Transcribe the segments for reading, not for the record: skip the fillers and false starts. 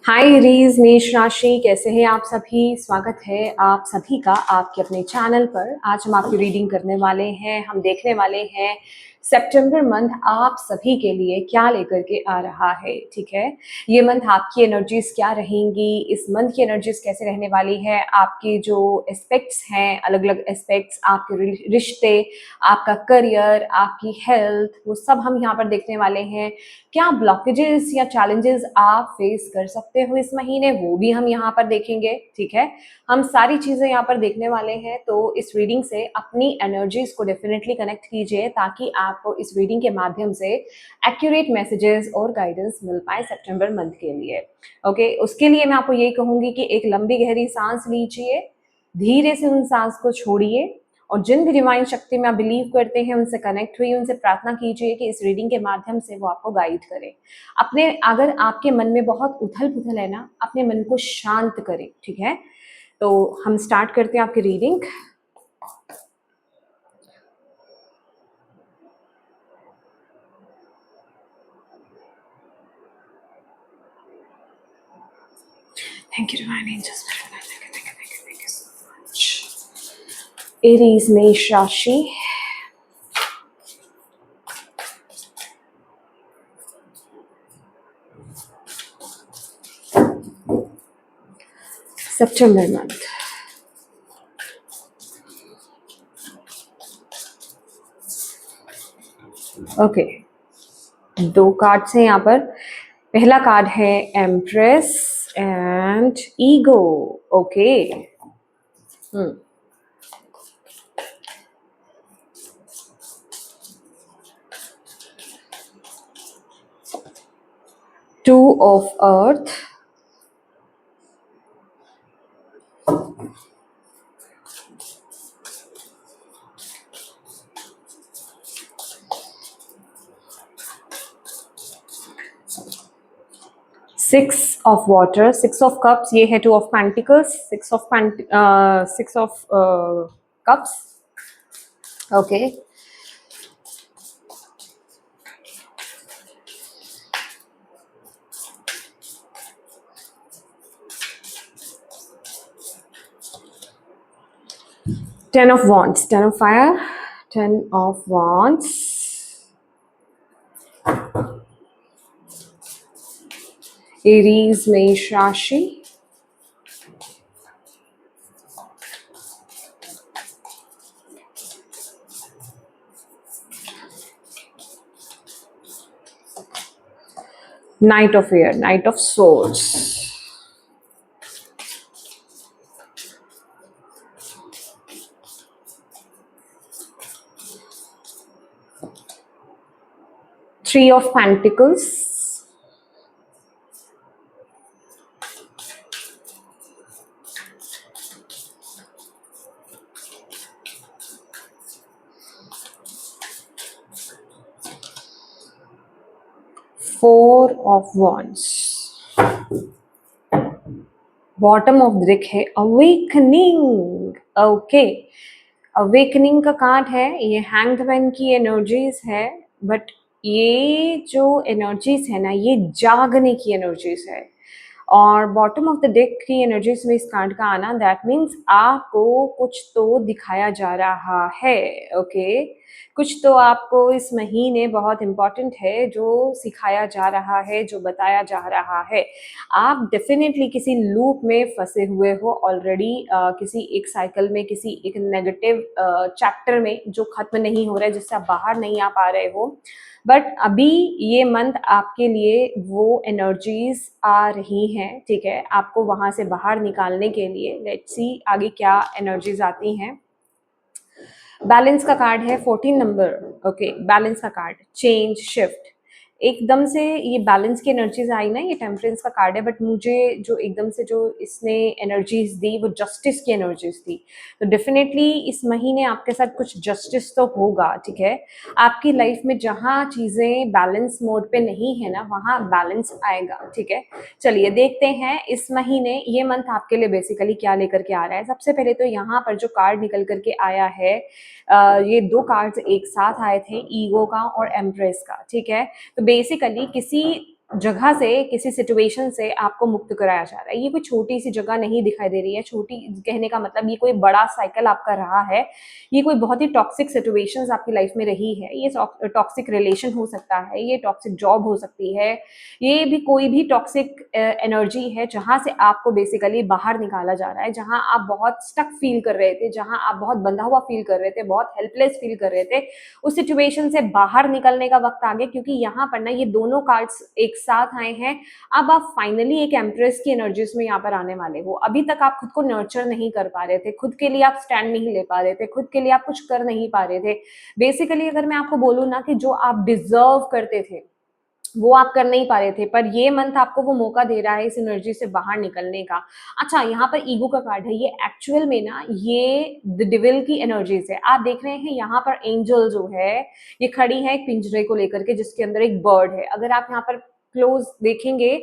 हाय रीज मेष राशि, कैसे हैं आप सभी। स्वागत है आप सभी का आपके अपने चैनल पर। आज हम आपकी रीडिंग करने वाले हैं। हम देखने वाले हैं सितंबर मंथ आप सभी के लिए क्या लेकर के आ रहा है। ठीक है, ये मंथ आपकी एनर्जीज क्या रहेंगी, इस मंथ की एनर्जीज कैसे रहने वाली है, आपके जो एस्पेक्ट्स हैं, अलग अलग एस्पेक्ट्स, आपके रिश्ते, आपका करियर, आपकी हेल्थ, वो सब हम यहाँ पर देखने वाले हैं। क्या ब्लॉकेजेस या चैलेंजेस आप फेस कर सकते हो इस महीने, वो भी हम यहाँ पर देखेंगे। ठीक है, हम सारी चीजें यहाँ पर देखने वाले हैं। तो इस रीडिंग से अपनी एनर्जीज को डेफिनेटली कनेक्ट कीजिए ताकि आपको इस रीडिंग के माध्यम से एक्यूरेट मैसेजेस और गाइडेंस मिल पाए सितंबर मंथ के लिए। ओके, उसके लिए मैं आपको यही कहूंगी कि एक लंबी गहरी सांस लीजिए, धीरे से उन सांस को छोड़िए और जिन भी डिवाइन शक्ति में आप बिलीव करते हैं उनसे कनेक्ट हुई, उनसे प्रार्थना कीजिए कि इस रीडिंग के माध्यम से वो आपको गाइड करें। अपने अगर आपके मन में बहुत उथल पुथल है ना, अपने मन को शांत करें। ठीक है, तो हम स्टार्ट करते हैं आपकी reading. Thank you divine angels. Aries मेष राशि, सितंबर मंथ। ओके, दो कार्ड्स हैं यहाँ पर। पहला कार्ड है empress and ego. Okay, two of earth, six of water, six of cups, ये है two of pentacles, six of cups. Okay, 10 of wands, 10 of fire, 10 of wands, Aries मेष राशि, knight of air, knight of swords, three of pentacles, four of wands, bottom of the deck है awakening. Okay, awakening का card है, ये hanged man की energies है। But ये जो एनर्जीज है ना, ये जागने की एनर्जीज है। और बॉटम ऑफ द डेक की एनर्जीज में इस कार्ड का आना, दैट मीन्स आपको कुछ तो दिखाया जा रहा है। ओके, कुछ तो आपको इस महीने बहुत इम्पोर्टेंट है जो सिखाया जा रहा है, जो बताया जा रहा है। आप डेफिनेटली किसी लूप में फंसे हुए हो ऑलरेडी, किसी एक साइकिल में, किसी एक नेगेटिव चैप्टर में जो खत्म नहीं हो रहा है, जिससे आप बाहर नहीं आ पा रहे हो। बट अभी ये मंथ आपके लिए वो एनर्जीज आ रही हैं। ठीक है, आपको वहां से बाहर निकालने के लिए लेट्स सी आगे क्या एनर्जीज आती हैं। बैलेंस का कार्ड है 14 नंबर। ओके, बैलेंस का कार्ड, चेंज, शिफ्ट। एकदम से ये बैलेंस की एनर्जीज आई ना, ये टेम्परेंस का कार्ड है, बट मुझे जो एकदम से जो इसने एनर्जीज दी वो जस्टिस की एनर्जीज दी। तो डेफिनेटली इस महीने आपके साथ कुछ जस्टिस तो होगा। ठीक है, आपकी लाइफ में जहाँ चीजें बैलेंस मोड पे नहीं है ना, वहाँ बैलेंस आएगा। ठीक है, चलिए देखते हैं इस महीने ये मंथ आपके लिए बेसिकली क्या लेकर के आ रहा है। सबसे पहले तो यहाँ पर जो कार्ड निकल करके आया है, ये दो कार्ड्स एक साथ आए थे, ईगो का और एम्प्रेस का। ठीक है, तो बेसिकली किसी जगह से, किसी सिचुएशन से आपको मुक्त कराया जा रहा है। ये कोई छोटी सी जगह नहीं दिखाई दे रही है। छोटी कहने का मतलब ये कोई बड़ा साइकिल आपका रहा है। ये कोई बहुत ही टॉक्सिक सिचुएशंस आपकी लाइफ में रही है। ये टॉक्सिक रिलेशन हो सकता है, ये टॉक्सिक जॉब हो सकती है, ये भी कोई भी टॉक्सिक एनर्जी है जहाँ से आपको बेसिकली बाहर निकाला जा रहा है, जहाँ आप बहुत स्टक फील कर रहे थे, जहाँ आप बहुत बंधा हुआ फील कर रहे थे, बहुत हेल्पलेस फील कर रहे थे। उस सिचुएशन से बाहर निकलने का वक्त आ गया, क्योंकि यहाँ पर ना ये दोनों कार्ड्स एक साथ आए हैं। अब आप फाइनली एक एम्प्रेस की एनर्जीज में यहाँ पर आने वाले हो। अभी तक आप खुद को नर्चर नहीं कर पा रहे थे, खुद के लिए आप स्टैंड नहीं ले पा रहे थे, खुद के लिए आप कुछ कर नहीं पा रहे थे। बेसिकली अगर मैं आपको बोलूँ ना कि जो आप डिजर्व करते थे वो आप कर नहीं पा रहे थे, पर ये मंथ आपको वो मौका दे रहा है इस एनर्जी से बाहर निकलने का। अच्छा, यहाँ पर ईगो का कार्ड है। ये एक्चुअल में ना ये द डिविल की एनर्जीज है। आप देख रहे हैं यहाँ पर एंजल जो है ये खड़ी है एक पिंजरे को लेकर के, जिसके अंदर एक बर्ड है। अगर आप यहाँ पर क्लोज देखेंगे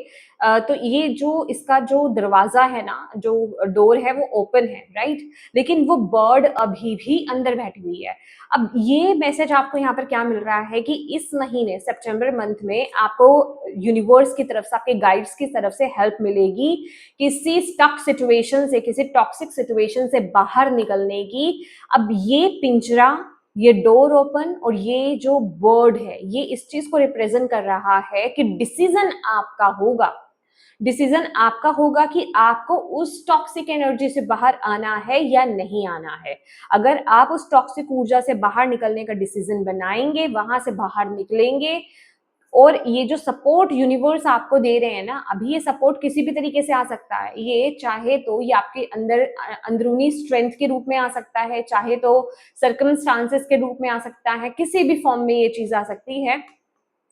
तो ये जो इसका जो दरवाजा है ना, जो डोर है वो ओपन है, राइट, लेकिन वो बर्ड अभी भी अंदर बैठी हुई है। अब ये मैसेज आपको यहाँ पर क्या मिल रहा है कि इस महीने सितंबर मंथ में आपको यूनिवर्स की तरफ से, आपके गाइड्स की तरफ से हेल्प मिलेगी किसी स्टक सिचुएशन से, किसी टॉक्सिक सिचुएशन से बाहर निकलने की। अब ये पिंजरा, ये डोर ओपन और ये जो बर्ड है, ये इस चीज को रिप्रेजेंट कर रहा है कि डिसीजन आपका होगा। डिसीजन आपका होगा कि आपको उस टॉक्सिक एनर्जी से बाहर आना है या नहीं आना है। अगर आप उस टॉक्सिक ऊर्जा से बाहर निकलने का डिसीजन बनाएंगे, वहां से बाहर निकलेंगे, और ये जो सपोर्ट यूनिवर्स आपको दे रहे हैं ना, अभी ये सपोर्ट किसी भी तरीके से आ सकता है। ये चाहे तो ये आपके अंदर अंदरूनी स्ट्रेंथ के रूप में आ सकता है, चाहे तो सर्कमस्टांसेस के रूप में आ सकता है, किसी भी फॉर्म में ये चीज आ सकती है।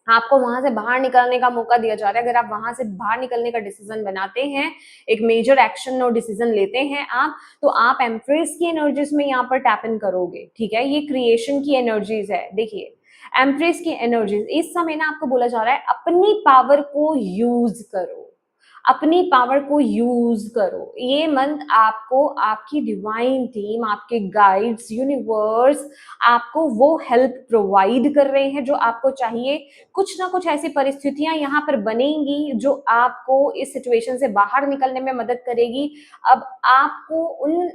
आपको वहां से बाहर निकलने का मौका दिया जा रहा है। अगर आप वहां से बाहर निकलने का डिसीजन बनाते हैं, एक मेजर एक्शन और डिसीजन लेते हैं आप, तो आप एम्प्रेस की एनर्जीज में यहाँ पर टैप इन करोगे। ठीक है, ये क्रिएशन की एनर्जीज है। देखिए, एम्प्रेस की एनर्जीज इस समय ना आपको बोला जा रहा है अपनी पावर को यूज करो, अपनी पावर को यूज करो। ये मंथ आपको आपकी डिवाइन टीम, आपके गाइड्स, यूनिवर्स आपको वो हेल्प प्रोवाइड कर रहे हैं जो आपको चाहिए। कुछ ना कुछ ऐसी परिस्थितियां यहाँ पर बनेंगी जो आपको इस सिचुएशन से बाहर निकलने में मदद करेगी। अब आपको उन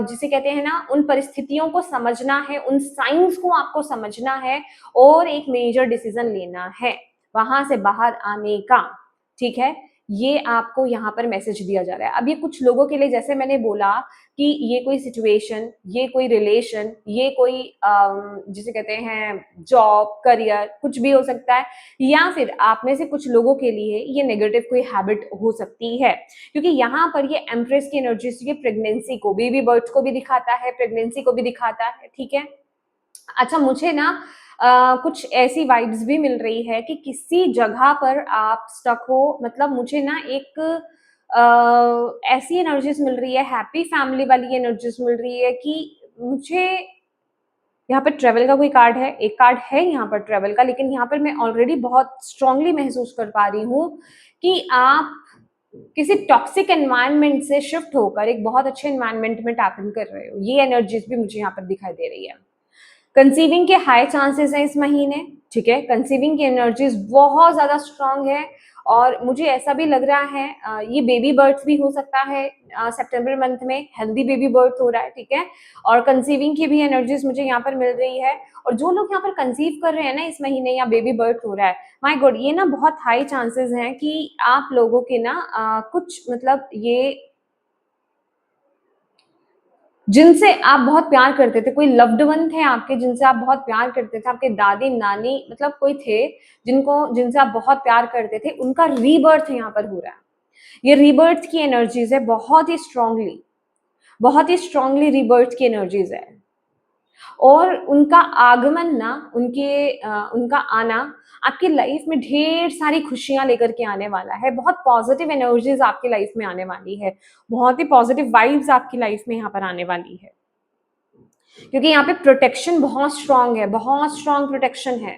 जिसे कहते हैं ना, उन परिस्थितियों को समझना है, उन साइंस को आपको समझना है और एक मेजर डिसीजन लेना है वहां से बाहर आने का। ठीक है, ये आपको यहाँ पर मैसेज दिया जा रहा है। अब ये कुछ लोगों के लिए, जैसे मैंने बोला कि ये कोई सिचुएशन, ये कोई रिलेशन, ये कोई जिसे कहते हैं जॉब, करियर, कुछ भी हो सकता है, या फिर आप में से कुछ लोगों के लिए ये नेगेटिव कोई हैबिट हो सकती है, क्योंकि यहाँ पर ये एम्प्रेस की एनर्जी से प्रेगनेंसी को, बेबी बर्थ को भी दिखाता है, प्रेगनेंसी को भी दिखाता है। ठीक है, अच्छा, मुझे ना कुछ ऐसी वाइब्स भी मिल रही है कि किसी जगह पर आप स्टक हो। मतलब मुझे ना एक ऐसी एनर्जीज मिल रही है, हैप्पी फैमिली वाली एनर्जीज मिल रही है कि मुझे यहाँ पर ट्रेवल का कोई कार्ड है, एक कार्ड है यहाँ पर ट्रेवल का, लेकिन यहाँ पर मैं ऑलरेडी बहुत स्ट्रांगली महसूस कर पा रही हूँ कि आप किसी टॉक्सिक एनवायरनमेंट से शिफ्ट होकर एक बहुत अच्छे एनवायरनमेंट में टैप इन कर रहे हो। ये एनर्जीज भी मुझे यहाँ पर दिखाई दे रही है। कंसीविंग के हाई चांसेस हैं इस महीने। ठीक है, कंसीविंग की एनर्जीज बहुत ज्यादा स्ट्रांग है, और मुझे ऐसा भी लग रहा है ये बेबी बर्थ भी हो सकता है। सितंबर मंथ में हेल्दी बेबी बर्थ हो रहा है। ठीक है, और कंसीविंग की भी एनर्जीज मुझे यहाँ पर मिल रही है। और जो लोग यहाँ पर कंसीव कर रहे हैं ना इस महीने, या बेबी बर्थ हो रहा है, माय गॉड, ये ना बहुत हाई चांसेस हैं कि आप लोगों के ना कुछ मतलब ये जिनसे आप बहुत प्यार करते थे, कोई लव्ड वन थे आपके जिनसे आप बहुत प्यार करते थे, आपके दादी नानी, मतलब कोई थे जिनसे आप बहुत प्यार करते थे, उनका रीबर्थ यहाँ पर हो रहा है। ये रीबर्थ की एनर्जीज है, बहुत ही स्ट्रांगली रीबर्थ की एनर्जीज है। और उनका आगमन ना, उनका आना आपकी लाइफ में ढेर सारी खुशियां लेकर के आने वाला है। बहुत पॉजिटिव एनर्जीज आपकी लाइफ में आने वाली है, बहुत ही पॉजिटिव वाइब्स आपकी लाइफ में यहाँ पर आने वाली है, क्योंकि यहाँ पे प्रोटेक्शन बहुत स्ट्रांग है, बहुत स्ट्रांग प्रोटेक्शन है।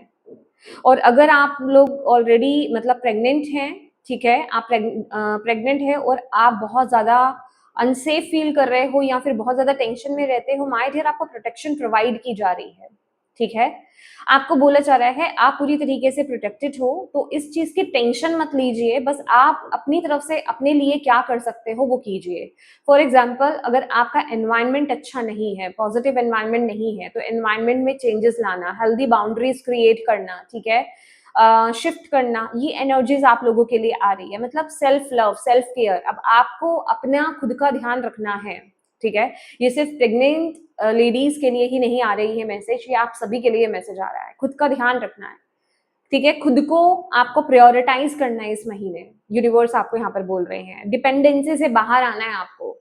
और अगर आप लोग ऑलरेडी मतलब प्रेग्नेंट हैं, ठीक है, आप प्रेग्नेंट है और आप बहुत ज्यादा अनसेफ फील कर रहे हो या फिर बहुत ज्यादा टेंशन में रहते हो, माय डियर, आपको प्रोटेक्शन प्रोवाइड की जा रही है। ठीक है। आपको बोला जा रहा है आप पूरी तरीके से प्रोटेक्टेड हो, तो इस चीज की टेंशन मत लीजिए, बस आप अपनी तरफ से अपने लिए क्या कर सकते हो वो कीजिए। फॉर एग्जाम्पल, अगर आपका एनवायरनमेंट अच्छा नहीं है, पॉजिटिव एनवायरनमेंट नहीं है, तो एनवायरनमेंट में चेंजेस लाना, हेल्दी बाउंड्रीज क्रिएट करना, ठीक है, शिफ्ट करना, ये एनर्जीज आप लोगों के लिए आ रही है। मतलब सेल्फ लव, सेल्फ केयर। अब आपको अपना खुद का ध्यान रखना है, ठीक है। ये सिर्फ प्रेग्नेंट लेडीज के लिए ही नहीं आ रही है मैसेज, ये आप सभी के लिए मैसेज आ रहा है। खुद का ध्यान रखना है, ठीक है। खुद को आपको प्रायोरिटाइज करना है इस महीने। यूनिवर्स आपको यहाँ पर बोल रहे हैं डिपेंडेंसी से बाहर आना है आपको,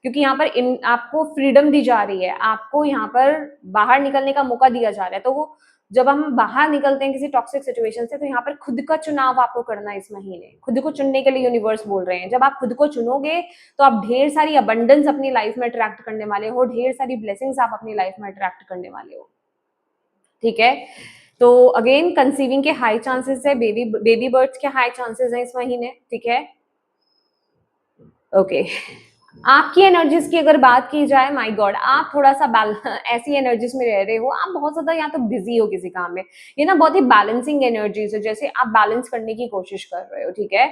क्योंकि यहाँ पर आपको फ्रीडम दी जा रही है, आपको यहाँ पर बाहर निकलने का मौका दिया जा रहा है। तो वो जब हम बाहर निकलते हैं किसी टॉक्सिक सिचुएशन से, तो यहाँ पर खुद का चुनाव आपको करना है इस महीने। खुद को चुनने के लिए यूनिवर्स बोल रहे हैं, जब आप खुद को चुनोगे तो आप ढेर सारी अबंडेंस अपनी लाइफ में अट्रैक्ट करने वाले हो, ढेर सारी ब्लेसिंग्स आप अपनी लाइफ में अट्रैक्ट करने वाले हो, ठीक है। तो अगेन कंसीविंग के हाई चांसेस है, बेबी बर्थ के हाई चांसेस हैं इस महीने, ठीक है। ओके, आपकी एनर्जीज की अगर बात की जाए, माय गॉड, आप थोड़ा सा ऐसी एनर्जीज में रह रहे हो, आप बहुत ज्यादा या तो बिजी हो किसी काम में, ये ना बहुत ही बैलेंसिंग एनर्जीज है, जैसे आप बैलेंस करने की कोशिश कर रहे हो, ठीक है।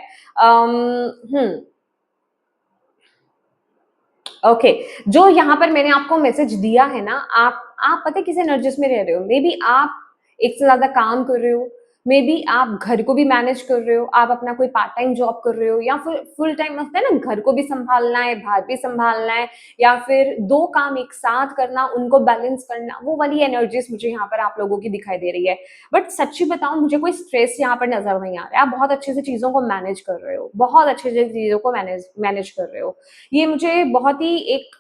ओके, जो यहाँ पर मैंने आपको मैसेज दिया है ना, आप पता है किस एनर्जीज में रह रहे हो। मे बी आप एक से ज्यादा काम कर रहे हो, मे बी आप घर को भी मैनेज कर रहे हो, आप अपना कोई पार्ट टाइम जॉब कर रहे हो, या फिर फुल टाइम होता है ना, घर को भी संभालना है, बाहर भी संभालना है, या फिर दो काम एक साथ करना, उनको बैलेंस करना, वो वाली एनर्जीज मुझे यहाँ पर आप लोगों की दिखाई दे रही है। बट सच्ची बताऊं, मुझे कोई स्ट्रेस यहाँ पर नजर नहीं आ रहा है। आप बहुत अच्छे से चीजों को मैनेज कर रहे हो, बहुत अच्छे से चीजों को मैनेज कर रहे हो। ये मुझे बहुत ही एक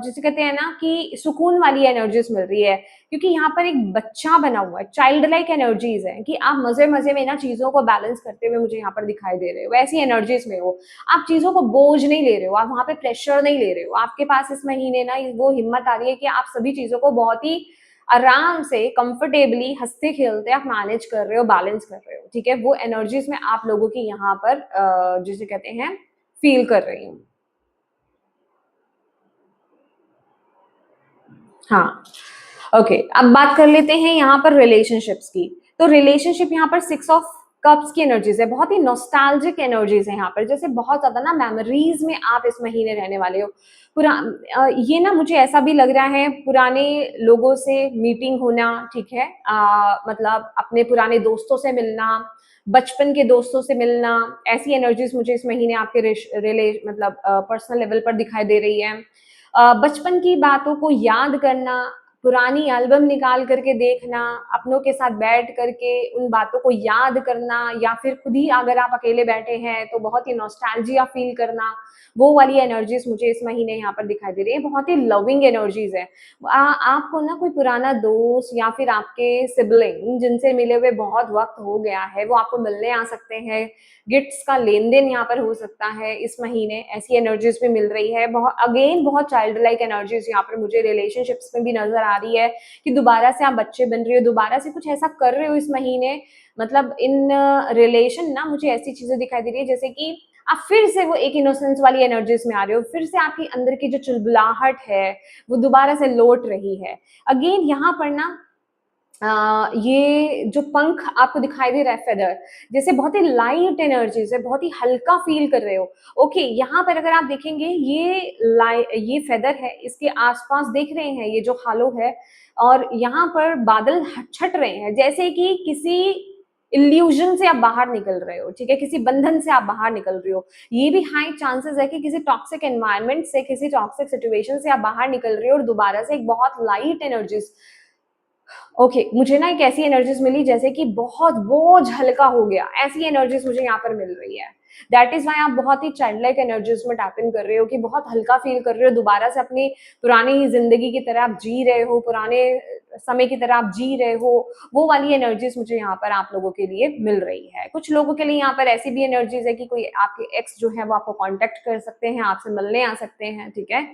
जिसे कहते हैं ना कि सुकून वाली एनर्जीज मिल रही है, क्योंकि यहाँ पर एक बच्चा बना हुआ है, चाइल्ड लाइक एनर्जीज है, कि आप मजे मजे में ना चीजों को बैलेंस करते हुए मुझे यहाँ पर दिखाई दे रहे हो, ऐसी एनर्जीज में हो। आप चीजों को बोझ नहीं ले रहे हो, आप वहां पे प्रेशर नहीं ले रहे हो। आपके पास इस महीने ना वो हिम्मत आ रही है कि आप सभी चीजों को बहुत ही आराम से, कंफर्टेबली, हंसते खेलते आप मैनेज कर रहे हो, बैलेंस कर रहे हो, ठीक है। वो एनर्जीज में आप लोगों की यहाँ पर जिसे कहते हैं फील कर रही हूँ। हाँ, ओके, अब बात कर लेते हैं यहाँ पर रिलेशनशिप्स की। तो रिलेशनशिप यहाँ पर 6 ऑफ कप्स की एनर्जीज है, बहुत ही नॉस्टैल्जिक एनर्जीज है यहाँ पर, जैसे बहुत ज्यादा ना मेमोरीज में आप इस महीने रहने वाले हो। ये ना मुझे ऐसा भी लग रहा है, पुराने लोगों से मीटिंग होना, ठीक है, मतलब अपने पुराने दोस्तों से मिलना, बचपन के दोस्तों से मिलना, ऐसी एनर्जीज मुझे इस महीने आपके मतलब पर्सनल लेवल पर दिखाई दे रही है। बचपन की बातों को याद करना, पुरानी एल्बम निकाल करके देखना, अपनों के साथ बैठ करके उन बातों को याद करना, या फिर खुद ही अगर आप अकेले बैठे हैं तो बहुत ही नॉस्टैल्जिया फील करना, वो वाली एनर्जीज मुझे इस महीने यहाँ पर दिखाई दे रही है। बहुत ही लविंग एनर्जीज है। आपको ना कोई पुराना दोस्त या फिर आपके सिबलिंग जिनसे मिले हुए बहुत वक्त हो गया है, वो आपको मिलने आ सकते हैं। गिफ्ट्स का लेन देन यहाँ पर हो सकता है इस महीने, ऐसी एनर्जीज भी मिल रही है। बहुत अगेन बहुत चाइल्ड लाइक एनर्जीज यहाँ पर मुझे रिलेशनशिप्स में भी नजर आ रही है, कि दोबारा से आप बच्चे बन रहे हो, दोबारा से कुछ ऐसा कर रहे हो इस महीने। मतलब इन रिलेशन ना मुझे ऐसी चीजें दिखाई दे रही है, जैसे कि आप फिर से वो एक इनोसेंस वाली एनर्जीज में आ रहे हो, फिर से आपकी अंदर की जो चुलबुलाहट है वो दोबारा से लौट रही है। अगेन यहाँ पर ना ये जो पंख आपको दिखाई दे रहा है, फेदर, जैसे बहुत ही लाइट एनर्जीज है, बहुत ही हल्का फील कर रहे हो। ओके, यहाँ पर अगर आप देखेंगे, ये फेदर है, इसके आसपास देख रहे हैं ये जो हालो है, और यहाँ पर बादल छट रहे हैं, जैसे कि किसी इल्यूजन से आप बाहर निकल रहे हो, ठीक है, किसी बंधन से आप बाहर निकल रहे हो। ये भी हाई चांसेस है कि किसी टॉक्सिक एनवायरनमेंट से, किसी टॉक्सिक सिचुएशन से आप बाहर निकल रहे हो, और दोबारा से एक बहुत लाइट एनर्जीज। ओके, मुझे ना एक ऐसी एनर्जीज मिली जैसे कि बहुत बोझ हल्का हो गया, ऐसी एनर्जीज मुझे यहाँ पर मिल रही है। दैट इज वाई आप बहुत ही चाइल्ड लाइक एनर्जीज में टैप इन कर रहे हो, कि बहुत हल्का फील कर रहे हो, दोबारा से अपनी पुरानी ही जिंदगी की तरह आप जी रहे हो, पुराने समय की तरह आप जी रहे हो। वो वाली एनर्जीज मुझे यहाँ पर आप लोगों के लिए मिल रही है। कुछ लोगों के लिए यहाँ पर ऐसी भी एनर्जीज है कि कोई आपके एक्स जो है वो आपको कॉन्टेक्ट कर सकते हैं, आपसे मिलने आ सकते हैं, ठीक है,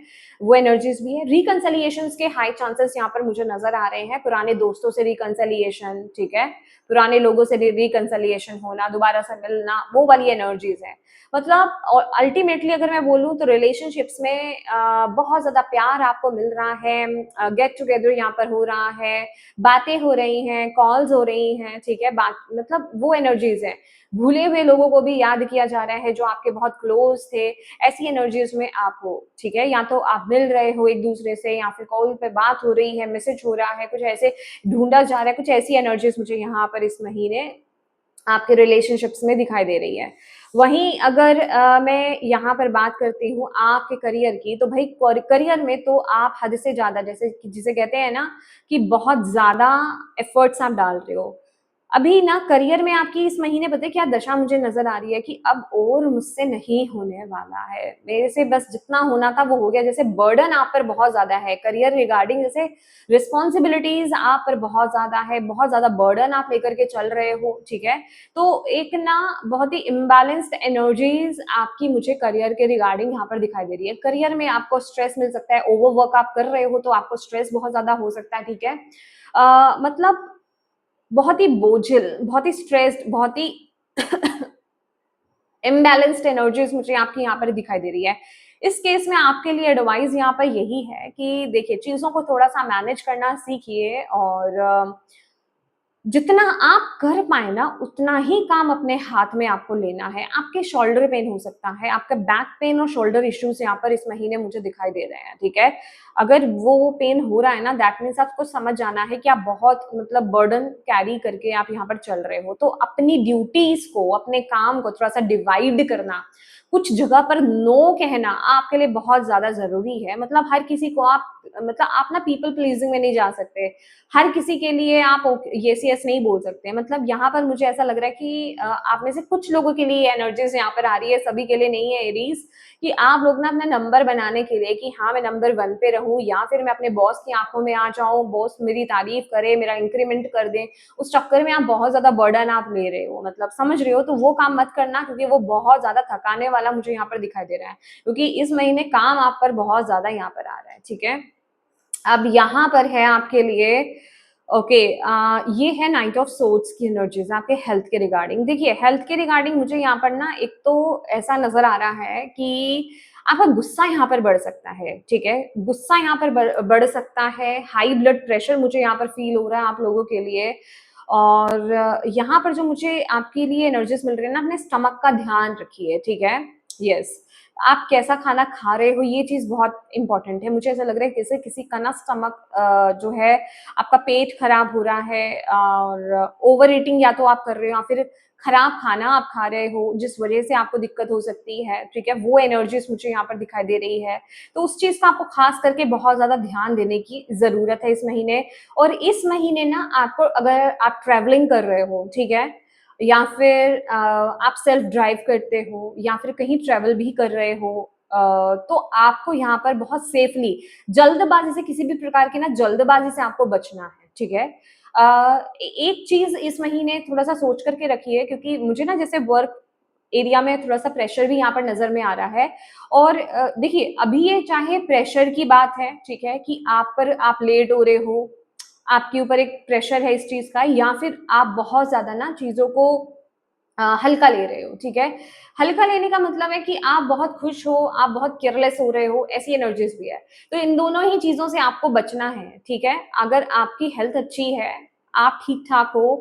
वो एनर्जीज भी है। रिकंसिलिएशन के हाई चांसेस यहाँ पर मुझे नजर आ रहे हैं, पुराने दोस्तों से रिकंसिलिएशन, ठीक है, पुराने लोगों से रिकंसिलिएशन होना, दोबारा से मिलना, वो वाली एनर्जीज है। मतलब और अल्टीमेटली अगर मैं बोलूँ तो रिलेशनशिप्स में बहुत ज्यादा प्यार आपको मिल रहा है, गेट टुगेदर यहाँ पर हो रहा है, बातें हो रही हैं, कॉल्स हो रही हैं, ठीक है? बात मतलब वो एनर्जीज़ हैं। भूले हुए लोगों को भी याद किया जा रहा है जो आपके बहुत क्लोज़ थे, ऐसी एनर्जीज़ में आप हो, ठीक है? या तो आप मिल रहे हो एक-दूसरे से या फिर कॉल पे बात हो रही है, मैसेज हो रहा है, कुछ ऐसे ढूँढा जा रहा है, कुछ ऐसी एनर्जीज़ मुझे यहाँ पर इस महीने आपके रिलेशनशिप्स में दिखाई दे रही है। वहीं अगर मैं यहाँ पर बात करती हूँ आपके करियर की, तो भई करियर में तो आप हद से ज़्यादा जैसे कि जिसे कहते हैं ना कि बहुत ज़्यादा एफर्ट्स आप डाल रहे हो। अभी ना करियर में आपकी इस महीने पता है क्या दशा मुझे नज़र आ रही है कि अब और मुझसे नहीं होने वाला है। मेरे से बस जितना होना था वो हो गया। जैसे बर्डन आप पर बहुत ज़्यादा है, करियर रिगार्डिंग जैसे रिस्पॉन्सिबिलिटीज़ आप पर बहुत ज़्यादा है, बहुत ज़्यादा बर्डन आप लेकर के चल रहे हो, ठीक है? तो एक ना बहुत ही इम्बैलेंस्ड एनर्जीज़ आपकी मुझे करियर के रिगार्डिंग यहाँ पर दिखाई दे रही है। करियर में आपको स्ट्रेस मिल सकता है, ओवरवर्क आप कर रहे हो तो आपको स्ट्रेस बहुत ज़्यादा हो सकता है, ठीक है? मतलब बहुत ही बोझिल, बहुत ही स्ट्रेस्ड, बहुत ही इम्बैलेंस्ड एनर्जीज़ मुझे आपकी यहाँ पर दिखाई दे रही है। इस केस में आपके लिए एडवाइस यहाँ पर यही है कि देखिए चीज़ों को थोड़ा-सा मैनेज करना सीखिए और जितना आप कर पाएँ ना, उतना ही काम अपने हाथ में आपको लेना है। आपके शोल्डर पेन हो सकता है, आपका बैक पेन और शोल्डर इश्यूज़ यहाँ पर इस महीने मुझे दिखाई दे रहे हैं, ठीक है? अगर वो पेन हो रहा है ना, दैट मीन्स आपको समझ जाना है कि आप बहुत मतलब बर्डन कैरी करके आप यहाँ पर चल रहे हो। तो अपनी ड्यूटीज़ को, अपने काम को थोड़ा-सा डिवाइड करना, कुछ जगह पर नो कहना आपके लिए बहुत ज़्यादा ज़रूरी है। मतलब हर किसी को आप मतलब आप ना पीपल प्लीज़िंग में नहीं जा सकते। हर किसी के लिए आप येस येस नहीं बोल सकते। मतलब यहाँ पर मुझे ऐसा लग रहा है कि आप में से कुछ लोगों के लिए एनर्जीज़ यहाँ पर आ रही है, सभी के लिए नहीं है एरीज़, कि आप लोग ना अपना नंबर बनाने के लिए कि हाँ, मैं नंबर 1 पे रहूँ या फिर मैं अपने बॉस की आँखों में आ जाऊँ, बॉस मेरी तारीफ़ करे, मेरा इंक्रीमेंट कर दें, उस चक्कर में आप बहुत ज़्यादा बर्डन आप ले रहे हो, मतलब समझ रहे हो? तो वो काम मत करना क्योंकि वो बहुत ज़्यादा थकाने वाला मुझे यहाँ पर दिखाई दे रहा है। क्योंकि इस महीने काम आप पर बहुत ज़्यादा यहाँ पर आ रहा है, ठीक है? अब यहाँ पर है आपके लिए ओके ये है नाइट ऑफ सोर्ड्स की एनर्जीज आपके हेल्थ के रिगार्डिंग। देखिए हेल्थ के रिगार्डिंग मुझे यहाँ पर ना एक तो ऐसा नजर आ रहा है कि आपका गुस्सा यहाँ पर बढ़ सकता है, ठीक है? गुस्सा यहाँ पर बढ़ सकता है, हाई ब्लड प्रेशर मुझे यहाँ पर फील हो रहा है आप लोगों के लिए। और यहाँ पर जो मुझे आपके लिए एनर्जीज मिल रही है ना, अपने स्टमक का ध्यान रखिए, ठीक है? यस, आप कैसा खाना खा रहे हो ये चीज़ बहुत इम्पोर्टेंट है। मुझे ऐसा लग रहा है जैसे किसी का ना स्टमक जो है आपका पेट खराब हो रहा है और ओवर ईटिंग या तो आप कर रहे हो या फिर खराब खाना आप खा रहे हो जिस वजह से आपको दिक्कत हो सकती है, ठीक है? वो एनर्जीज़ मुझे यहाँ पर दिखाई दे रही है। तो उस चीज़ का आपको ख़ास करके बहुत ज़्यादा ध्यान देने की ज़रूरत है इस महीने। और इस महीने ना आपको अगर आप ट्रैवलिंग कर रहे हो, ठीक है? या फिर आप सेल्फ ड्राइव करते हो या फिर कहीं ट्रैवल भी कर रहे हो तो आपको यहाँ पर बहुत सेफली जल्दबाजी से किसी भी प्रकार की ना जल्दबाजी से आपको बचना है, ठीक है? एक चीज़ इस महीने थोड़ा-सा सोच कर के रखिए क्योंकि मुझे ना जैसे वर्क एरिया में थोड़ा-सा प्रेशर भी यहाँ पर नज़र में आ रहा है और देखिए अभी ये चाहे प्रेशर की बात है, ठीक है? कि आप लेट हो रहे हो, आपके ऊपर एक प्रेशर है इस चीज़ का या फिर आप बहुत ज़्यादा ना चीज़ों को हल्का ले रहे हो, ठीक है? हल्का लेने का मतलब है कि आप बहुत खुश हो, आप बहुत केयरलेस हो रहे हो, ऐसी एनर्जीज़ भी है। तो इन दोनों ही चीज़ों से आपको बचना है, ठीक है? अगर आपकी हेल्थ अच्छी है, आप ठीक-ठाक हो,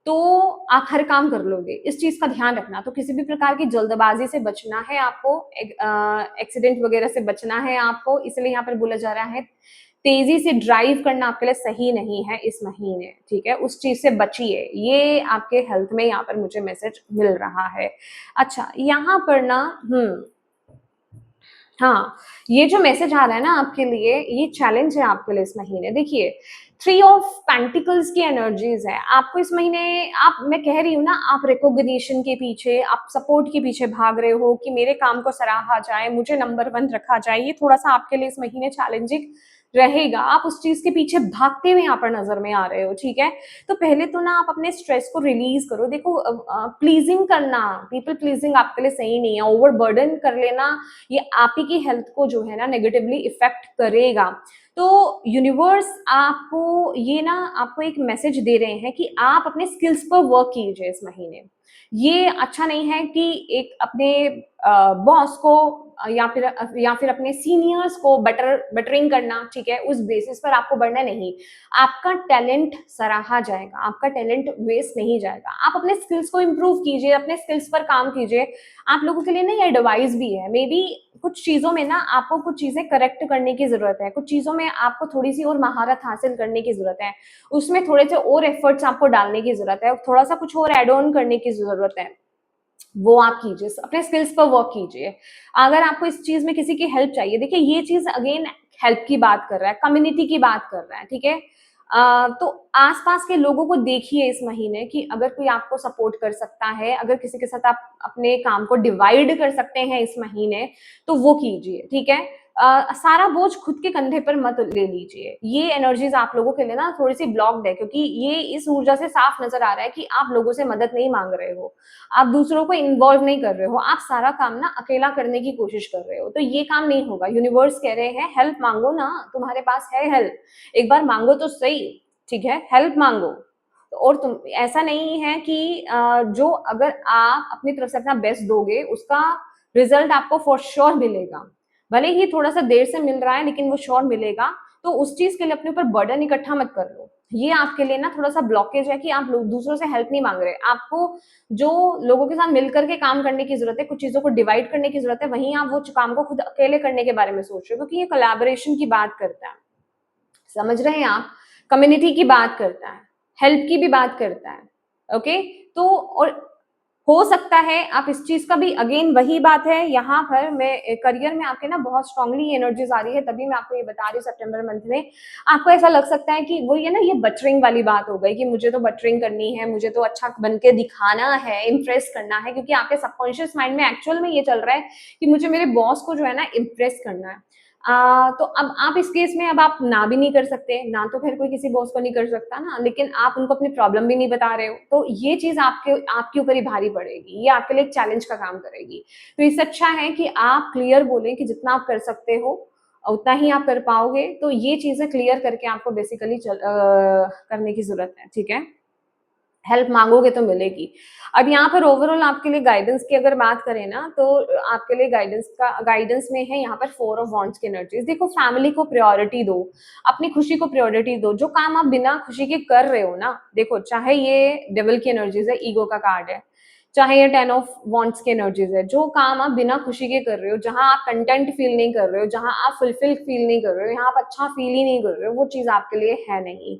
तो आप हर काम कर लोगे। इस चीज़ का ध्यान रखना। तो किसी भी प्रकार की जल्दबाज़ी से बचना है आपको, एक्सीडेंट वगैरह से बचना है आपको, इसलिए यहाँ पर बोला जा रहा है तेज़ी से ड्राइव करना आपके लिए सही नहीं है इस महीने, ठीक है? उस चीज़ से बचिए। ये आपके हेल्थ में यहाँ पर मुझे मैसेज मिल रहा है। अच्छा, यहाँ पर ना हाँ, ये जो मैसेज आ रहा है ना आपके लिए, ये चैलेंज है आपके लिए इस महीने। देखिए, थ्री ऑफ पेंटिकल्स की एनर्जीज़ है। आपको इस महीने आप मैं कह रही हूँ ना, आप रिकॉग्निशन के पीछे, आप सपोर्ट के पीछे भाग रहे हो कि मेरे काम को सराहा जाए, मुझे नंबर 1 रखा जाए। ये थोड़ा-सा आपके लिए इस महीने चैलेंजिंग रहेगा। आप उस चीज़ के पीछे भागते हुए यहाँ पर नज़र में आ रहे हो, ठीक है? तो पहले तो ना आप अपने स्ट्रेस को रिलीज़ करो। देखो प्लीज़िंग करना, पीपल प्लीज़िंग आपके लिए सही नहीं है। ओवरबर्डन कर लेना ये आप ही की हेल्थ को जो है ना नेगेटिवली इफेक्ट करेगा। तो यूनिवर्स आपको ये ना आपको एक मैसेज दे रहे हैं कि आप अपने स्किल्स पर वर्क कीजिए इस महीने। ये अच्छा नहीं है कि एक अपने बॉस को या फिर अपने सीनियर्स को बटरिंग करना, ठीक है, उस बेसिस पर आपको बढ़ना नहीं। आपका टैलेंट सराहा जाएगा, आपका टैलेंट वेस्ट नहीं जाएगा। आप अपने स्किल्स को इम्प्रूव कीजिए, अपने स्किल्स पर काम कीजिए। आप लोगों के लिए ना ये एडवाइस भी है, मे बी कुछ चीज़ों में ना आपको कुछ चीज़ें करेक्ट करने की ज़रूरत है, कुछ चीज़ों में आपको थोड़ी-सी और महारत हासिल करने की ज़रूरत है, उसमें थोड़े से और एफर्ट्स आपको डालने की ज़रूरत है, थोड़ा-सा कुछ और ऐड ऑन करने की ज़रूरत है। वो आप कीजिए, अपने स्किल्स पर वर्क कीजिए। अगर आपको इस चीज़ में किसी की हेल्प चाहिए, देखिए ये चीज़ अगेन हेल्प की बात कर रहा है, कम्युनिटी की बात कर रहा है, ठीक है? तो आस-पास के लोगों को देखिए इस महीने कि अगर कोई आपको सपोर्ट कर सकता है, अगर किसी के साथ आप अपने काम को डिवाइड कर सकते हैं इस महीने, तो वो कीजिए, ठीक है? सारा बोझ खुद के कंधे पर मत ले लीजिए। ये एनर्जीज़ आप लोगों के लिए ना थोड़ी-सी ब्लॉक्ड है, क्योंकि ये इस ऊर्जा से साफ नज़र आ रहा है कि आप लोगों से मदद नहीं माँग रहे हो। आप दूसरों को इन्वॉल्व नहीं कर रहे हो, आप सारा काम ना अकेला करने की कोशिश कर रहे हो, तो ये काम नहीं होगा। यूनिवर्स कह रहे हैं हेल्प माँगो ना, तुम्हारे पास है हेल्प, एक बार माँगो तो सही, ठीक है? हेल्प माँगो। और तुम ऐसा नहीं है कि जो अगर आप अपनी तरफ से अपना बेस्ट दोगे, उसका रिज़ल्ट आपको फॉर श्योर मिलेगा। भले ही थोड़ा-सा देर से मिल रहा है, लेकिन वो श्योर मिलेगा, तो उस चीज़ के लिए अपने ऊपर बर्डन इकट्ठा मत कर लो। ये आपके लिए ना थोड़ा-सा ब्लॉकेज है कि आप लोग दूसरों से हेल्प नहीं माँग रहे। आपको जो लोगों के साथ मिल कर के काम करने की ज़रूरत है, कुछ चीज़ों को डिवाइड करने की ज़रूरत है, वहीं आप वो काम को खुद अकेले करने के बारे में सोच रहे हो, क्योंकि ये कोलैबोरेशन की बात करता है। समझ रहे हैं आप? कम्युनिटी की बात करता है, हेल्प की भी बात करता है, ओके? तो और हो सकता है आप इस चीज़ का भी अगेन वही बात है, यहाँ पर मैं करियर में आपके ना बहुत स्ट्रांगली एनर्जीज़ आ रही है, तभी मैं आपको ये बता रही हूँ सितंबर मंथ में। आपको ऐसा लग सकता है कि वही है ना, ये बटरिंग वाली बात हो गई कि मुझे तो बटरिंग करनी है, मुझे तो अच्छा बन के दिखाना है, इम्प्रेस करना है, क्योंकि आपके सबकॉन्शियस माइंड में एक्चुअल में ये चल रहा है कि मुझे मेरे बॉस को जो है ना इम्प्रेस करना है। तो अब आप इस केस में अब आप ना भी नहीं कर सकते, ना तो फिर कोई किसी बॉस को नहीं कर सकता ना, लेकिन आप उनको अपनी प्रॉब्लम भी नहीं बता रहे हो, तो ये चीज़ आपके ऊपर ही भारी पड़ेगी, ये आपके लिए एक चैलेंज का काम करेगी। तो इससे अच्छा है कि आप क्लियर बोलें कि जितना आप कर सकते हो, उतना ही आप कर पाओगे, तो ये चीज़ें क्लियर करके आपको बेसिकली करने की ज़रूरत है, ठीक है? हेल्प माँगोगे तो मिलेगी। अब यहाँ पर ओवरऑल आपके लिए गाइडेंस की अगर बात करें ना, तो आपके लिए गाइडेंस में है यहाँ पर 4 ऑफ वांड्स की एनर्जीज़। देखो, फैमिली को प्रायोरिटी दो, अपनी खुशी को प्रायोरिटी दो। जो काम आप बिना खुशी के कर रहे हो ना, देखो चाहे ये डेविल की एनर्जीज़ है, ईगो का कार्ड है, चाहे ये 10 ऑफ वांड्स की एनर्जीज़ है। जो काम आप बिना खुशी के कर रहे हो, जहाँ आप कंटेंट फील नहीं कर रहे हो, जहाँ आप फुलफिल फील नहीं कर रहे हो, यहाँ आप अच्छा फील ही नहीं कर रहे हो, वो चीज़ आपके लिए है नहीं।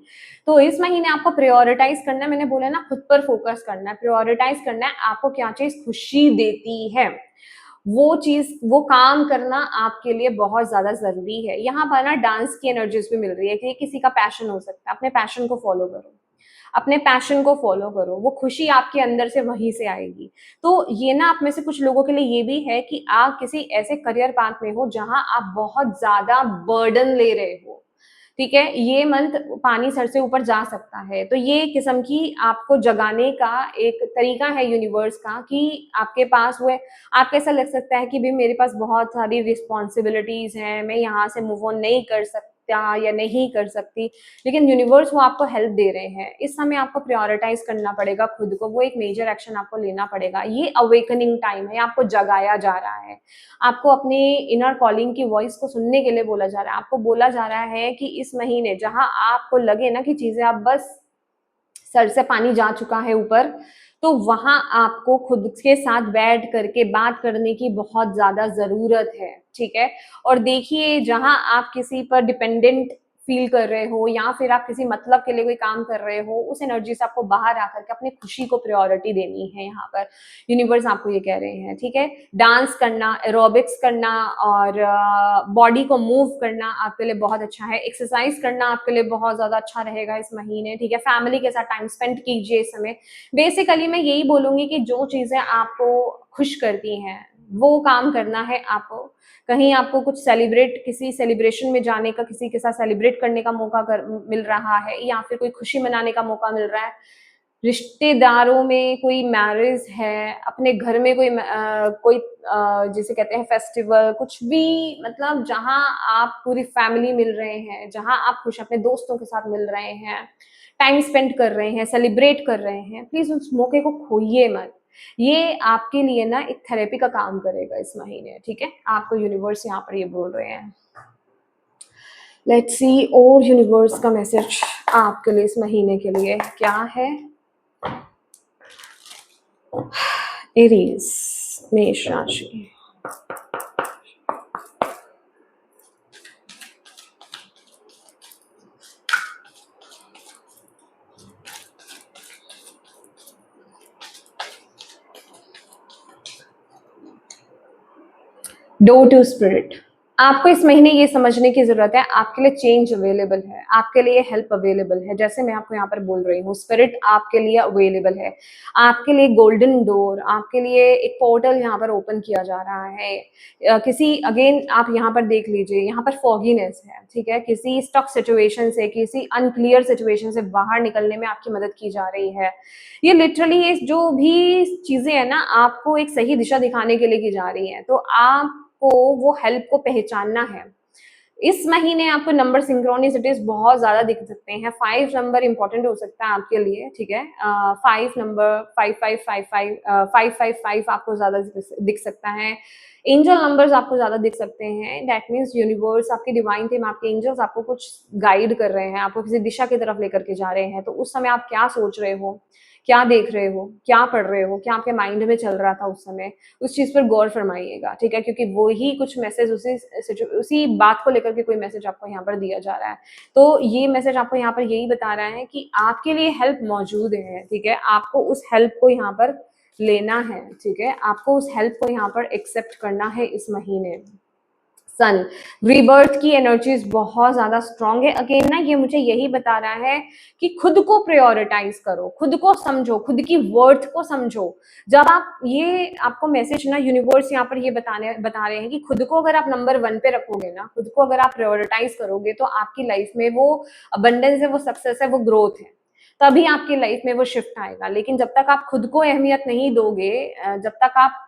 तो इस महीने आपको प्रायोरिटाइज़ करना है, मैंने बोला ना, खुद पर फोकस करना है, प्रायोरिटाइज़ करना है, आपको क्या चीज़ खुशी देती है, वो चीज़, वो काम करना आपके लिए बहुत ज़्यादा ज़रूरी है। यहाँ पर ना डांस की एनर्जीज़ भी मिल रही है कि ये किसी का पैशन हो सकता है, अपने पैशन को फ़ॉलो करो। अपने पैशन को फ़ॉलो करो, वो खुशी आपके अंदर से वहीं से आएगी। तो ये ना आप में से कुछ लोगों के लिए ये भी है कि आप किसी ऐसे करियर पाथ में हो जहाँ आप बहुत ज़्यादा बर्डन ले रहे हो। ठीक है? ये मंथ पानी सर से ऊपर जा सकता है। तो ये किस्म की आपको जगाने का एक तरीका है यूनिवर्स का कि आपके पास वो है। आपको ऐसा लग सकता है कि भई मेरे पास बहुत सारी रिस्पॉन्सिबिलिटीज़ हैं, मैं यहाँ से मूव ऑन नहीं कर सकता या नहीं कर सकती, लेकिन यूनिवर्स वो आपको हेल्प दे रहे हैं। इस समय आपको प्रायोरिटाइज़ करना पड़ेगा खुद को, वो एक मेजर एक्शन आपको लेना पड़ेगा। ये अवेकनिंग टाइम है, आपको जगाया जा रहा है। आपको अपने इनर कॉलिंग की वॉइस को सुनने के लिए बोला जा रहा है। आपको बोला जा रहा है कि इस महीने जहाँ आपको लगे ना कि चीज़ें अब बस सर से पानी जा चुका है ऊपर, तो वहाँ आपको खुद के साथ बैठ करके बात करने की बहुत ज़्यादा ज़रूरत है, ठीक है? और देखिए, जहाँ आप किसी पर डिपेंडेंट फ़ील कर रहे हो या फिर आप किसी मतलब के लिए कोई काम कर रहे हो, उस एनर्जी से आपको बाहर आकर के अपनी खुशी को प्रायोरिटी देनी है यहाँ पर। यूनिवर्स आपको ये कह रहे हैं, ठीक है? डांस करना, एरोबिक्स करना और बॉडी को मूव करना आपके लिए बहुत अच्छा है। एक्सरसाइज़ करना आपके लिए बहुत ज़्यादा अच्छा रहेगा इस महीने, ठीक है? फैमिली के साथ टाइम स्पेंड कीजिए इस समय। बेसिकली मैं यही बोलूँगी कि जो चीज़ें आपको खुश करती हैं, वो काम करना है आपको। कहीं आपको कुछ किसी सेलिब्रेशन में जाने का, किसी के साथ सेलिब्रेट करने का मौका मिल रहा है या फिर कोई खुशी मनाने का मौका मिल रहा है। रिश्तेदारों में कोई मैरिज है, अपने घर में कोई जिसे कहते हैं फेस्टिवल, कुछ भी, मतलब जहाँ आप पूरी फैमिली मिल रहे हैं, जहाँ आप खुश अपने दोस्तों के साथ मिल रहे हैं, टाइम स्पेंड कर रहे हैं, सेलिब्रेट कर रहे हैं, प्लीज़ उस मौके को खोइए मत। ये आपके लिए ना एक थेरेपी का काम करेगा इस महीने, ठीक है। आपको यूनिवर्स यहाँ पर ये बोल रहे हैं। लेट्स सी और यूनिवर्स का मैसेज आपके लिए इस महीने के लिए क्या है। एरीज, मेष राशि। Door to spirit. आपको इस महीने ये समझने की जरूरत है, आपके लिए चेंज अवेलेबल है, आपके लिए हेल्प अवेलेबल है। जैसे मैं आपको यहाँ पर बोल रही हूँ, स्पिरिट आपके लिए अवेलेबल है, आपके लिए गोल्डन डोर, आपके लिए एक पोर्टल यहाँ पर ओपन किया जा रहा है। किसी अगेन आप यहाँ पर देख लीजिए, यहाँ पर फॉगीनेस है, ठीक है। किसी स्टक सिचुएशन से, किसी अनक्लियर सिचुएशन से बाहर निकलने में आपकी मदद की जा रही है। ये लिटरली ये जो भी चीजें है ना, आपको एक सही दिशा दिखाने के लिए की जा रही है। तो आप को वो हेल्प को पहचानना है। इस महीने आपको नंबर सिंक्रोनिसिटीज बहुत ज्यादा दिख सकते हैं। 5 नंबर इंपॉर्टेंट हो सकता है आपके लिए, ठीक है। 5 नंबर 5555 आपको ज्यादा दिख सकता है। एंजल नंबर्स आपको ज्यादा दिख सकते हैं। दैट मीन्स यूनिवर्स, आपकी डिवाइन टीम, आपके एंजल्स आपको कुछ गाइड कर रहे हैं, आपको किसी दिशा की तरफ लेकर के जा रहे हैं। तो उस समय आप क्या सोच रहे हो, क्या देख रहे हो, क्या पढ़ रहे हो, क्या आपके माइंड में चल रहा था उस समय, उस चीज पर गौर फरमाइएगा, ठीक है। क्योंकि वो ही कुछ मैसेज उसी बात को लेकर के कोई मैसेज आपको यहाँ पर दिया जा रहा है। तो ये मैसेज आपको यहाँ पर यही बता रहा है कि आपके लिए हेल्प मौजूद है, ठीक है। आपको उस हेल्प को यहाँ पर लेना है, ठीक है। आपको उस हेल्प को यहाँ पर एक्सेप्ट करना है इस महीने। सन, रीबर्थ की एनर्जीज बहुत ज्यादा स्ट्रांग है। अगेन ना ये मुझे यही बता रहा है कि खुद को प्रायोरिटाइज करो, खुद को समझो, खुद की वर्थ को समझो। जब आप ये आपको मैसेज ना यूनिवर्स यहाँ पर ये बता रहे हैं कि खुद को अगर आप नंबर 1 पे रखोगे ना, खुद को अगर आप प्रायोरिटाइज करोगे, तो आपकी लाइफ में वो अबंडेंस है, वो सक्सेस है, वो ग्रोथ है, तभी आपकी लाइफ में वो शिफ्ट आएगा। लेकिन जब तक आप खुद को अहमियत नहीं दोगे, जब तक आप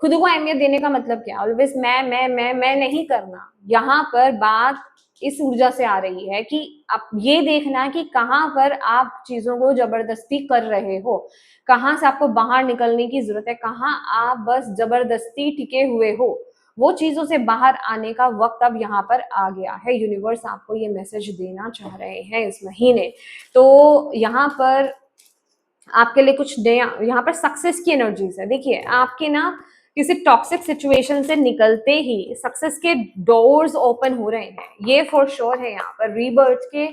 खुद को अहमियत देने का मतलब क्या, ऑलवेज मैं नहीं करना। यहाँ पर बात इस ऊर्जा से आ रही है कि आप ये देखना कि कहाँ पर आप चीजों को जबरदस्ती कर रहे हो, कहाँ से आपको बाहर निकलने की जरूरत है, कहाँ आप बस जबरदस्ती टिके हुए हो। वो चीजों से बाहर आने का वक्त अब यहाँ पर आ गया है। यूनिवर्स आपको ये मैसेज देना चाह रहे हैं इस महीने। तो यहाँ पर आपके लिए कुछ नया, यहाँ पर सक्सेस की एनर्जीज है। देखिए, आपके ना किसी टॉक्सिक सिचुएशन से निकलते ही सक्सेस के डोर्स ओपन हो रहे हैं, ये फॉर श्योर है। यहाँ पर रीबर्थ के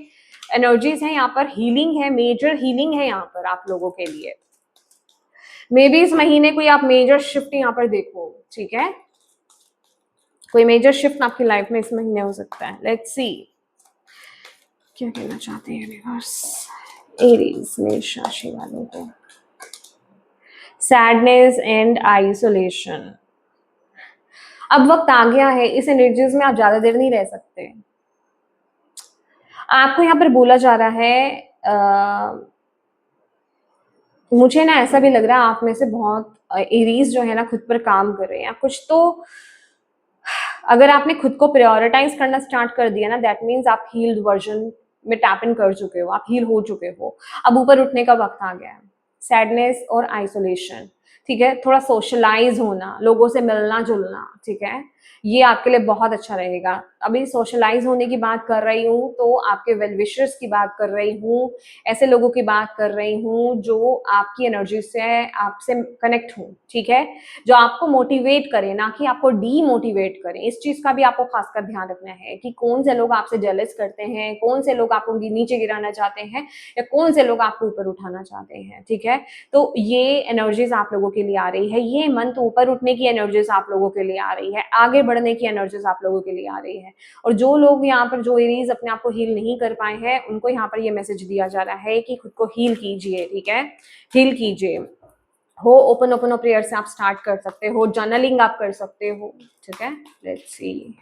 एनर्जीज है, यहाँ पर हीलिंग है, मेजर हीलिंग है यहाँ पर आप लोगों के लिए। मे बी इस महीने कोई आप मेजर शिफ्ट यहाँ पर देखो, ठीक है। कोई मेजर शिफ्ट आपकी लाइफ में इस महीने हो सकता है। लेट्स सी क्या कहना चाहते हैं यूनिवर्स एरीज मेष राशि वालों को। Sadness and isolation. अब वक्त आ गया है, इस एनर्जीज में आप ज्यादा देर नहीं रह सकते। आपको यहाँ पर बोला जा रहा है, मुझे ना ऐसा भी लग रहा है आप में से बहुत एरीज जो है ना खुद पर काम कर रहे हैं कुछ। तो अगर आपने खुद को प्रायोरिटाइज करना स्टार्ट कर दिया ना, दैट मीन्स आप हील्ड वर्जन में टैप इन कर चुके हो, आप हील हो चुके हो। अब ऊपर उठने का वक्त आ गया है। सैडनेस और आइसोलेशन, ठीक है, थोड़ा सोशलाइज होना, लोगों से मिलना जुलना, ठीक है, ये आपके लिए बहुत अच्छा रहेगा। अभी सोशलाइज होने की बात कर रही हूँ तो आपके वेल विशर्स की बात कर रही हूँ, ऐसे लोगों की बात कर रही हूँ जो आपकी एनर्जी से आपसे कनेक्ट हो, ठीक है, जो आपको मोटिवेट करे, ना कि आपको डीमोटिवेट करें। इस चीज का भी आपको खासकर ध्यान रखना है कि कौन से लोग आपसे जेलस करते हैं, कौन से लोग आपको नीचे गिराना चाहते हैं, या कौन से लोग आपको ऊपर उठाना चाहते हैं, ठीक है। तो ये एनर्जीज आप लोगों के लिए आ रही है, ये मंथ ऊपर उठने की एनर्जीज आप लोगों के लिए आ रही है, आगे बढ़ने की एनर्जीज आप लोगों के लिए आ रही है। और जो लोग यहाँ पर, जो एरीज अपने आप को हील नहीं कर पाए हैं, उनको यहाँ पर ये मैसेज दिया जा रहा है कि खुद को हील कीजिए, ठीक है, हील कीजिए। हो ओपन प्रेयर से आप स्टार्ट कर सकते हो, जर्नलिंग आप कर सकते हो, ठीक है। Let's see,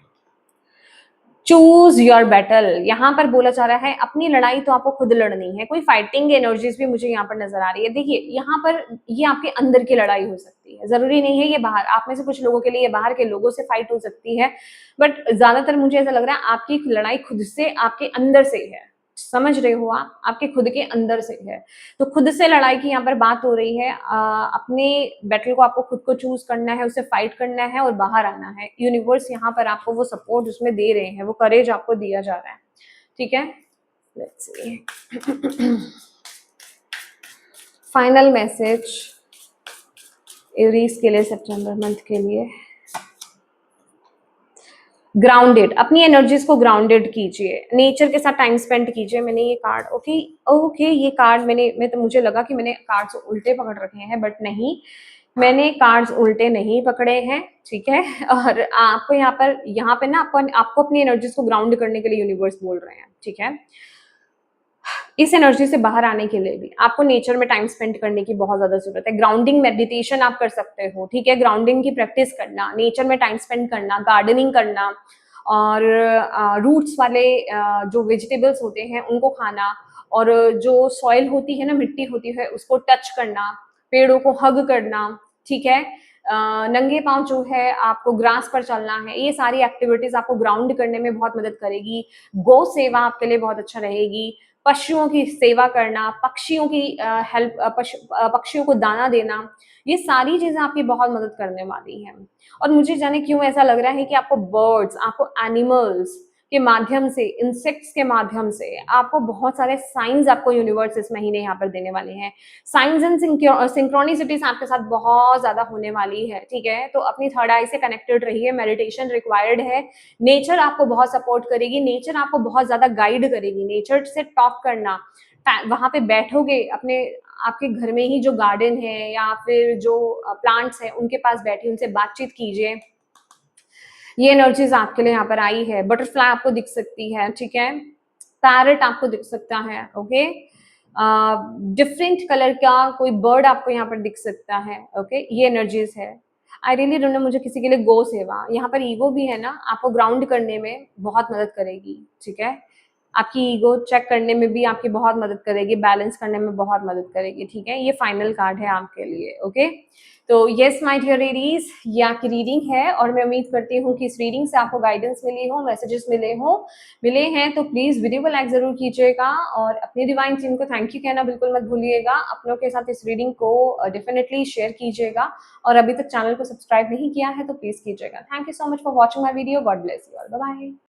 choose your battle. यहाँ पर बोला जा रहा है अपनी लड़ाई तो आपको खुद लड़नी है। कोई फाइटिंग एनर्जीज भी मुझे यहाँ पर नजर आ रही है। देखिए, यहाँ पर ये आपके अंदर की लड़ाई हो सकती है, जरूरी नहीं है ये बाहर। आप में से कुछ लोगों के लिए ये बाहर के लोगों से फाइट हो सकती है, बट ज्यादातर मुझे ऐसा लग रहा है आपकी लड़ाई खुद से, आपके अंदर से है, समझ रहे हो आप? आपके खुद के अंदर से है। तो खुद से लड़ाई की यहाँ पर बात हो रही है। अपने बैटल को आपको खुद को चूज़ करना है, उससे फाइट करना है और बाहर आना है। यूनिवर्स यहाँ पर आपको वो सपोर्ट उसमें दे रहे हैं, वो करेज आपको दिया जा रहा है। ठीक है? Let's see. Final message Aries के लिए सितंबर मंथ के लिए। ग्राउंडेड, अपनी एनर्जीज को ग्राउंडेड कीजिए, नेचर के साथ टाइम स्पेंड कीजिए। मैंने ये कार्ड ओके ये कार्ड मैं तो मुझे लगा कि मैंने कार्ड्स उल्टे पकड़ रखे हैं, बट नहीं, मैंने कार्ड्स उल्टे नहीं पकड़े हैं। ठीक है? और आपको यहाँ पे ना आपको अपनी एनर्जीज को ग्राउंड करने के लिए यूनिवर्स बोल रहे हैं। ठीक है? इस एनर्जी से बाहर आने के लिए भी आपको नेचर में टाइम स्पेंड करने की बहुत ज्यादा जरूरत है। ग्राउंडिंग मेडिटेशन आप कर सकते हो। ठीक है? ग्राउंडिंग की प्रैक्टिस करना, नेचर में टाइम स्पेंड करना, गार्डनिंग करना, और रूट्स वाले जो वेजिटेबल्स होते हैं उनको खाना, और जो सॉइल होती है ना, मिट्टी होती है, उसको टच करना, पेड़ों को हग करना। ठीक है? नंगे पांव जो है आपको ग्रास पर चलना है। ये सारी एक्टिविटीज आपको ग्राउंड करने में बहुत मदद करेगी। गौ सेवा आपके लिए बहुत अच्छा रहेगी। पशुओं की सेवा करना, पक्षियों की हेल्प, पक्षियों को दाना देना, ये सारी चीजें आपकी बहुत मदद करने वाली हैं। और मुझे जाने क्यों ऐसा लग रहा है कि आपको बर्ड्स, आपको एनिमल्स के माध्यम से, इंसेक्ट्स के माध्यम से आपको बहुत सारे साइंस आपको यूनिवर्स इस महीने यहाँ पर देने वाले हैं। साइंस एंड सिंक्रोनिसिटीज आपके साथ बहुत ज्यादा होने वाली है। ठीक है? तो अपनी थर्ड आई से कनेक्टेड रहिए। मेडिटेशन रिक्वायर्ड है। नेचर आपको बहुत सपोर्ट करेगी, नेचर आपको बहुत ज्यादा गाइड करेगी। नेचर से टॉक करना, वहां पे बैठोगे अपने, आपके घर में ही जो गार्डन है या फिर जो प्लांट्स है उनके पास बैठिए, उनसे बातचीत कीजिए। ये एनर्जीज आपके लिए यहाँ पर आई है। बटरफ्लाई आपको दिख सकती है। ठीक है? पैरट आपको दिख सकता है। ओके? डिफरेंट कलर का कोई बर्ड आपको यहाँ पर दिख सकता है। ओके? ये एनर्जीज है। आई रियली डोंट नो, मुझे किसी के लिए गो सेवा, यहाँ पर ईगो भी है ना, आपको ग्राउंड करने में बहुत मदद करेगी। ठीक है? आपकी ईगो चेक करने में भी आपकी बहुत मदद करेगी, बैलेंस करने में बहुत मदद करेगी। ठीक है? ये फाइनल कार्ड है आपके लिए। ओके? तो यस माय डियर एरीज, ये आपकी रीडिंग है और मैं उम्मीद करती हूँ कि इस रीडिंग से आपको गाइडेंस मिली हो, मैसेजेस मिले हैं तो प्लीज वीडियो को लाइक जरूर कीजिएगा और अपनी डिवाइन टीम को थैंक यू कहना बिल्कुल मत भूलिएगा। अपनों के साथ इस रीडिंग को डेफिनेटली शेयर कीजिएगा और अभी तक चैनल को सब्सक्राइब नहीं किया है तो प्लीज कीजिएगा। Thank you so much for watching my video. God bless you all. Bye bye.